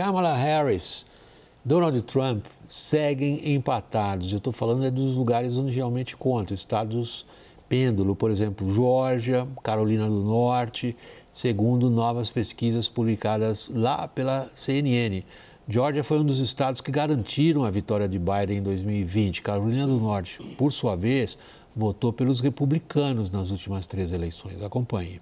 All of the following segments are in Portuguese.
Kamala Harris, Donald Trump seguem empatados. Eu estou falando dos lugares onde realmente conta, estados pêndulo, por exemplo, Geórgia, Carolina do Norte, segundo novas pesquisas publicadas lá pela CNN. Geórgia foi um dos estados que garantiram a vitória de Biden em 2020. Carolina do Norte, por sua vez, votou pelos republicanos nas últimas 3 eleições. Acompanhe.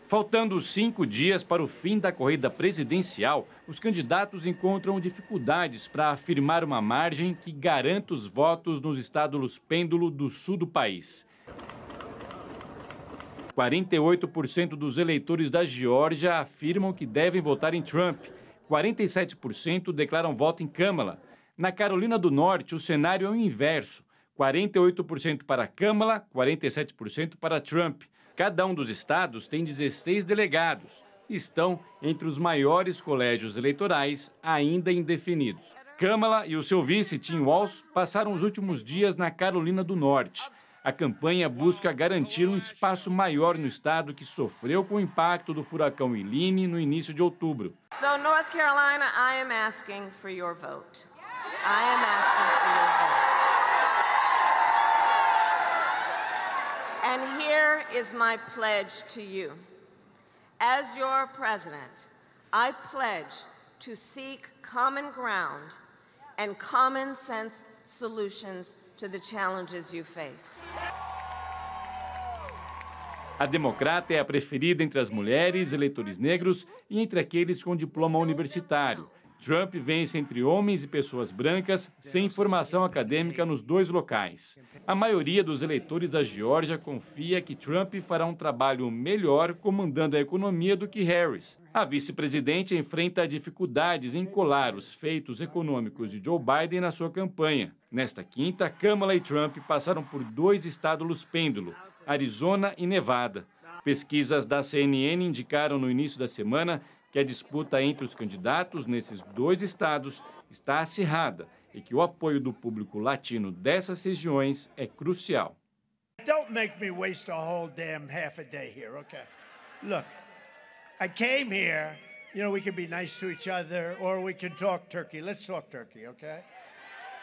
Faltando 5 dias para o fim da corrida presidencial, os candidatos encontram dificuldades para afirmar uma margem que garanta os votos nos estados pêndulo do sul do país. 48% dos eleitores da Geórgia afirmam que devem votar em Trump. 47% declaram voto em Kamala. Na Carolina do Norte, o cenário é o inverso. 48% para Kamala, 47% para Trump. Cada um dos estados tem 16 delegados e estão entre os maiores colégios eleitorais ainda indefinidos. Kamala e o seu vice, Tim Walz, passaram os últimos dias na Carolina do Norte. A campanha busca garantir um espaço maior no estado que sofreu com o impacto do furacão Helene no início de outubro. So, North Carolina, I am asking for your vote. I am asking for your vote. And here is my pledge to you. As your president, I pledge to seek common ground and common sense solutions to the challenges you face. A democrata é a preferida entre as mulheres, eleitores negros e entre aqueles com diploma universitário. Trump vence entre homens e pessoas brancas sem formação acadêmica nos 2 locais. A maioria dos eleitores da Geórgia confia que Trump fará um trabalho melhor comandando a economia do que Harris. A vice-presidente enfrenta dificuldades em colar os feitos econômicos de Joe Biden na sua campanha. Nesta quinta, Kamala e Trump passaram por 2 estados pêndulo, Arizona e Nevada. Pesquisas da CNN indicaram no início da semana que a disputa entre os candidatos nesses 2 estados está acirrada e que o apoio do público latino dessas regiões é crucial. Don't make me waste a whole damn half a day here, okay? Look, I came here, you know, we can be nice to each other or we can talk turkey. Let's talk turkey, okay?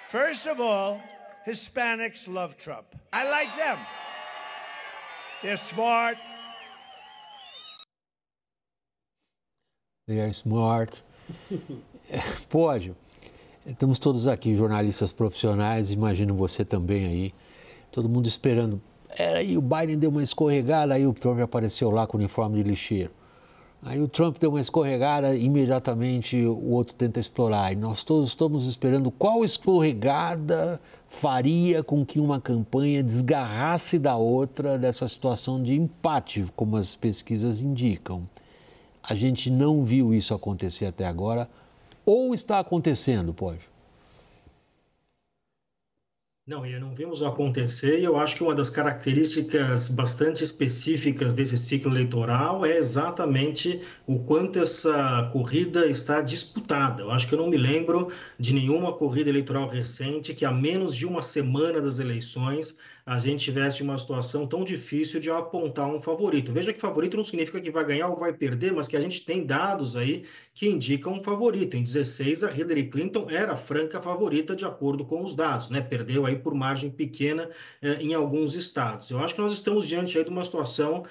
First of all, Hispanics love Trump. I like them. They're smart. They are smart. Pode. Estamos todos aqui, jornalistas profissionais, imagino você também aí. Todo mundo esperando. Aí o Biden deu uma escorregada, aí o Trump apareceu lá com o uniforme de lixeiro. Aí o Trump deu uma escorregada, imediatamente o outro tenta explorar. E nós todos estamos esperando qual escorregada faria com que uma campanha desgarrasse da outra dessa situação de empate, como as pesquisas indicam. A gente não viu isso acontecer até agora, ou está acontecendo, pode? Não, ainda não vimos acontecer e eu acho que uma das características bastante específicas desse ciclo eleitoral é exatamente o quanto essa corrida está disputada. Eu acho que eu não me lembro de nenhuma corrida eleitoral recente que, a menos de uma semana das eleições, a gente tivesse uma situação tão difícil de apontar um favorito. Veja que favorito não significa que vai ganhar ou vai perder, mas que a gente tem dados aí que indicam um favorito. Em 16, a Hillary Clinton era a franca favorita de acordo com os dados, né? Perdeu aí por margem pequena em alguns estados. Eu acho que nós estamos diante aí de uma situação,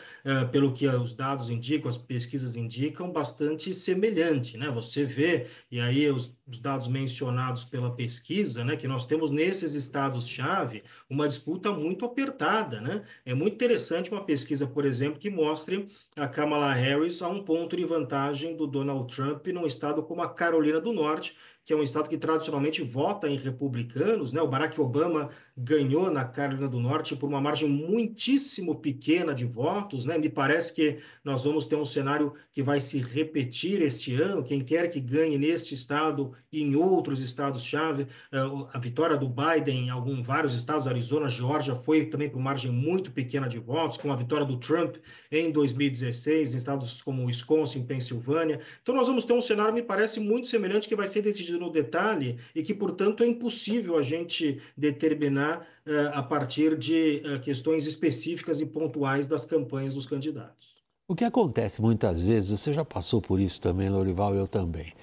pelo que os dados indicam, as pesquisas indicam, bastante semelhante, né? Você vê, e aí os dados mencionados pela pesquisa, né, que nós temos nesses estados-chave uma disputa muito apertada, né? É muito interessante uma pesquisa, por exemplo, que mostre a Kamala Harris a um ponto de vantagem do Donald Trump num estado como a Carolina do Norte, que é um estado que tradicionalmente vota em republicanos, né? O Barack Obama ganhou na Carolina do Norte por uma margem muitíssimo pequena de votos, né? Me parece que nós vamos ter um cenário que vai se repetir este ano. Quem quer que ganhe neste estado e em outros estados-chave, a vitória do Biden em vários estados, Arizona, Geórgia, foi também por margem muito pequena de votos, com a vitória do Trump em 2016, em estados como Wisconsin, Pensilvânia. Então nós vamos ter um cenário, me parece, muito semelhante, que vai ser decidido no detalhe e que, portanto, é impossível a gente determinar a partir de questões específicas e pontuais das campanhas dos candidatos. O que acontece muitas vezes, você já passou por isso também, Lorival, eu também.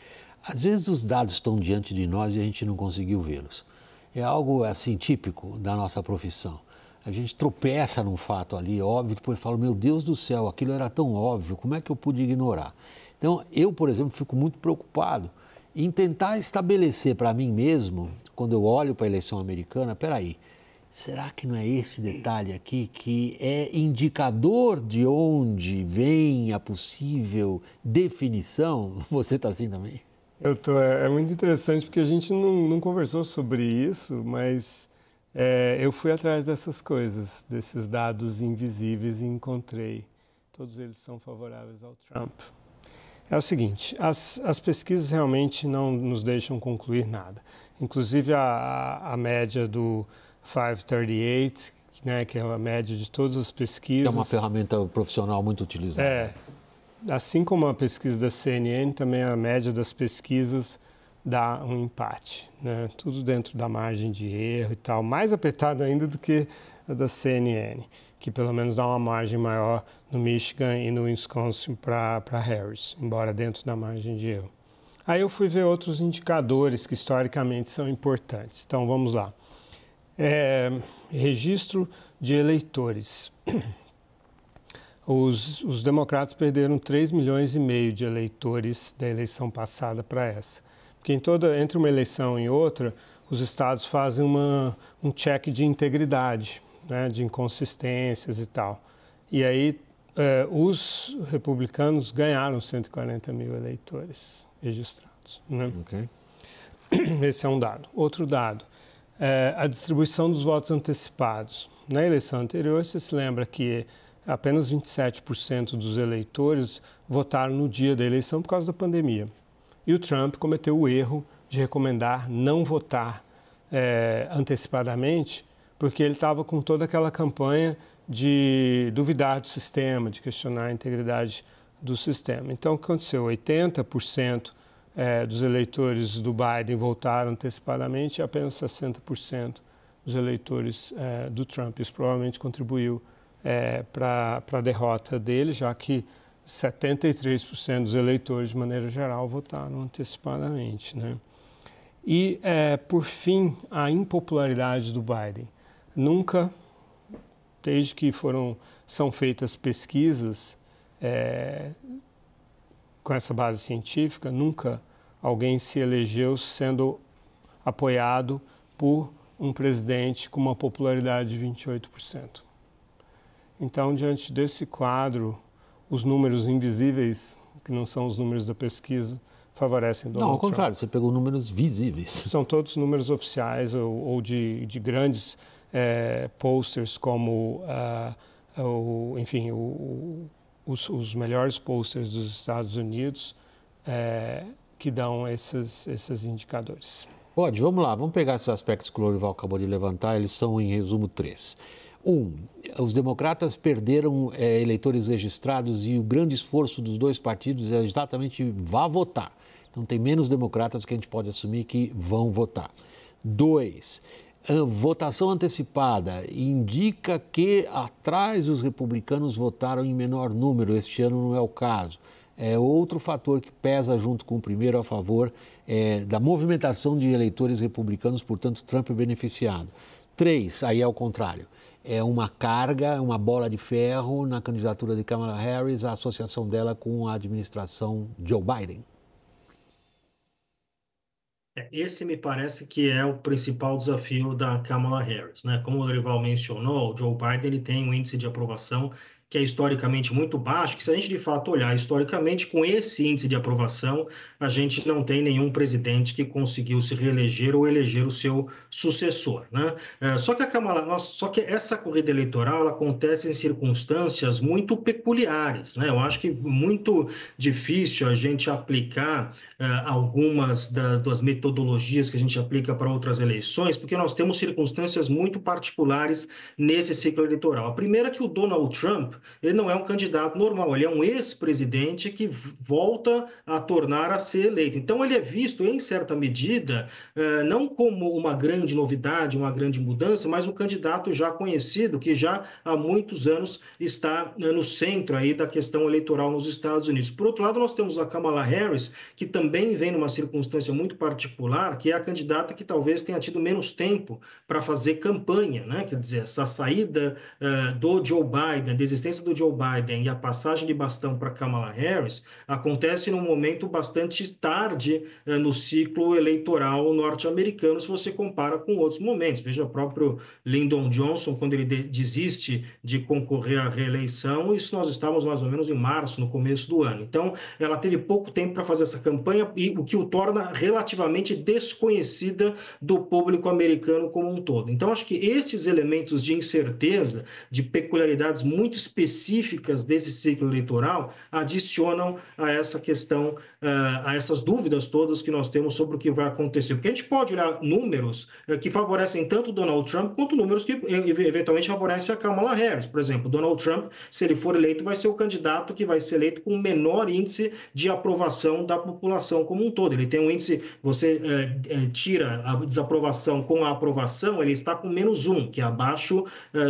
Às vezes os dados estão diante de nós e a gente não conseguiu vê-los. É algo assim típico da nossa profissão. A gente tropeça num fato ali, óbvio, depois fala, meu Deus do céu, aquilo era tão óbvio, como é que eu pude ignorar? Então, eu, por exemplo, fico muito preocupado em tentar estabelecer para mim mesmo, quando eu olho para a eleição americana, peraí, será que não é esse detalhe aqui que é indicador de onde vem a possível definição? Você está assim também? Eu tô, é muito interessante porque a gente não conversou sobre isso, mas eu fui atrás dessas coisas, desses dados invisíveis e encontrei. Todos eles são favoráveis ao Trump. É o seguinte, as pesquisas realmente não nos deixam concluir nada. Inclusive a média do 538, né, que é a média de todas as pesquisas. É uma ferramenta profissional muito utilizada. Assim como a pesquisa da CNN, também a média das pesquisas dá um empate, né? Tudo dentro da margem de erro e tal, mais apertado ainda do que a da CNN, que pelo menos dá uma margem maior no Michigan e no Wisconsin para Harris, embora dentro da margem de erro. Aí eu fui ver outros indicadores que historicamente são importantes. Então vamos lá. Registro de eleitores. Os democratas perderam 3,5 milhões de eleitores da eleição passada para essa. Porque entre uma eleição e outra, os estados fazem um check de integridade, né, de inconsistências e tal. E aí os republicanos ganharam 140 mil eleitores registrados. Né? Okay. Esse é um dado. Outro dado, a distribuição dos votos antecipados. Na eleição anterior, você se lembra que apenas 27% dos eleitores votaram no dia da eleição por causa da pandemia. E o Trump cometeu o erro de recomendar não votar antecipadamente, porque ele estava com toda aquela campanha de duvidar do sistema, de questionar a integridade do sistema. Então, o que aconteceu? 80% dos eleitores do Biden votaram antecipadamente e apenas 60% dos eleitores do Trump. Isso provavelmente contribuiu para a derrota dele, já que 73% dos eleitores, de maneira geral, votaram antecipadamente. Né? E, por fim, a impopularidade do Biden. Nunca, desde que são feitas pesquisas com essa base científica, nunca alguém se elegeu sendo apoiado por um presidente com uma popularidade de 28%. Então, diante desse quadro, os números invisíveis, que não são os números da pesquisa, favorecem Donald Trump. Não, ao contrário, você pegou números visíveis. São todos números oficiais ou de grandes posters, como, enfim, os melhores posters dos Estados Unidos, que dão esses indicadores. Pode, vamos lá, vamos pegar esses aspectos que o Lorival acabou de levantar, eles são, em resumo, 3. Os democratas perderam eleitores registrados e o grande esforço dos dois partidos é exatamente vá votar. Então, tem menos democratas que a gente pode assumir que vão votar. 2, votação antecipada indica que atrás os republicanos votaram em menor número, este ano não é o caso. É outro fator que pesa junto com o primeiro a favor da movimentação de eleitores republicanos, portanto, Trump é beneficiado. 3, aí é o contrário. É uma carga, uma bola de ferro na candidatura de Kamala Harris, a associação dela com a administração Joe Biden. Esse me parece que é o principal desafio da Kamala Harris, né? Como o Lorival mencionou, o Joe Biden ele tem um índice de aprovação que é historicamente muito baixo, que se a gente de fato olhar historicamente, com esse índice de aprovação, a gente não tem nenhum presidente que conseguiu se reeleger ou eleger o seu sucessor, né? Só que essa corrida eleitoral ela acontece em circunstâncias muito peculiares, né? Eu acho que muito difícil a gente aplicar algumas das metodologias que a gente aplica para outras eleições, porque nós temos circunstâncias muito particulares nesse ciclo eleitoral. A primeira é que o Donald Trump ele não é um candidato normal, ele é um ex-presidente que volta a tornar a ser eleito. Então ele é visto, em certa medida, não como uma grande novidade, uma grande mudança, mas um candidato já conhecido, que já há muitos anos está no centro aí da questão eleitoral nos Estados Unidos. Por outro lado, nós temos a Kamala Harris, que também vem numa circunstância muito particular, que é a candidata que talvez tenha tido menos tempo para fazer campanha, né? Quer dizer, essa saída do Joe Biden, a desistência do Joe Biden e a passagem de bastão para Kamala Harris acontece num momento bastante tarde no ciclo eleitoral norte-americano, se você compara com outros momentos. Veja o próprio Lyndon Johnson, quando ele desiste de concorrer à reeleição, isso nós estávamos mais ou menos em março, no começo do ano. Então, ela teve pouco tempo para fazer essa campanha, e o que o torna relativamente desconhecida do público americano como um todo. Então, acho que esses elementos de incerteza, de peculiaridades muito específicas desse ciclo eleitoral, adicionam a essa questão, a essas dúvidas todas que nós temos sobre o que vai acontecer. Porque a gente pode olhar números que favorecem tanto Donald Trump quanto números que eventualmente favorecem a Kamala Harris. Por exemplo, Donald Trump, se ele for eleito, vai ser o candidato que vai ser eleito com o menor índice de aprovação da população como um todo. Ele tem um índice, você tira a desaprovação com a aprovação, ele está com -1, que é abaixo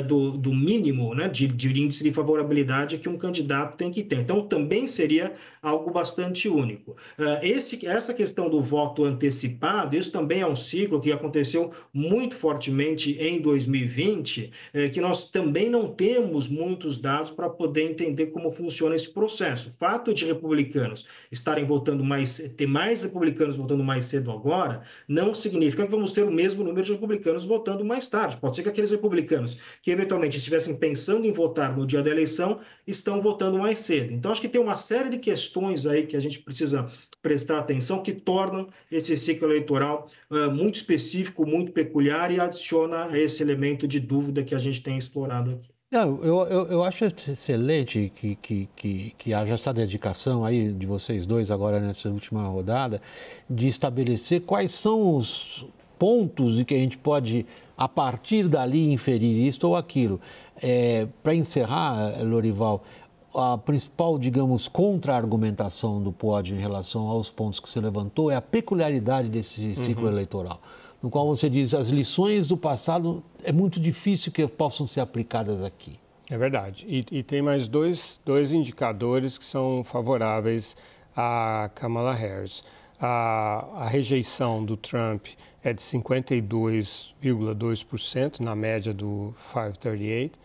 do mínimo, né, de índice de favorabilidade que um candidato tem que ter. Então, também seria algo bastante único. Essa questão do voto antecipado, isso também é um ciclo que aconteceu muito fortemente em 2020, que nós também não temos muitos dados para poder entender como funciona esse processo. O fato de republicanos estarem votando ter mais republicanos votando mais cedo agora, não significa que vamos ter o mesmo número de republicanos votando mais tarde. Pode ser que aqueles republicanos que eventualmente estivessem pensando em votar no dia da eleição estão votando mais cedo. Então, acho que tem uma série de questões aí que a gente precisa prestar atenção, que tornam esse ciclo eleitoral muito específico, muito peculiar, e adiciona esse elemento de dúvida que a gente tem explorado aqui. Eu acho excelente que haja essa dedicação aí de vocês dois agora nessa última rodada, de estabelecer quais são os pontos em que a gente pode, a partir dali, inferir isto ou aquilo. Para encerrar, Lorival, a principal, digamos, contra-argumentação do Pod em relação aos pontos que você levantou é a peculiaridade desse ciclo eleitoral, no qual você diz as lições do passado é muito difícil que possam ser aplicadas aqui. É verdade. E tem mais dois indicadores que são favoráveis a Kamala Harris. A rejeição do Trump é de 52,2% na média do 538,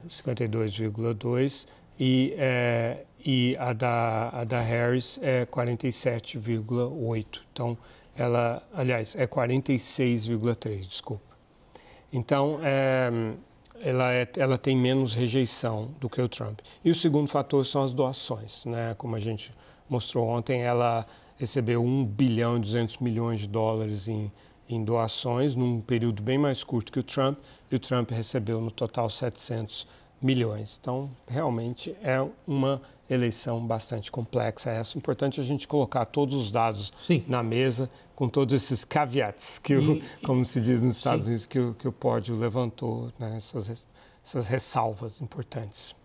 52,2%, e a da Harris é 47,8%. Então, é 46,3%, desculpa. Então, ela tem menos rejeição do que o Trump. E o segundo fator são as doações, né? Como a gente mostrou ontem, ela recebeu $1 bilhão e 200 milhões em doações num período bem mais curto que o Trump, e o Trump recebeu no total 700 milhões. Então, realmente é uma eleição bastante complexa essa. É importante a gente colocar todos os dados na mesa, com todos esses caveats, como se diz nos Estados Unidos, que o Pódio levantou, né? Essas ressalvas importantes.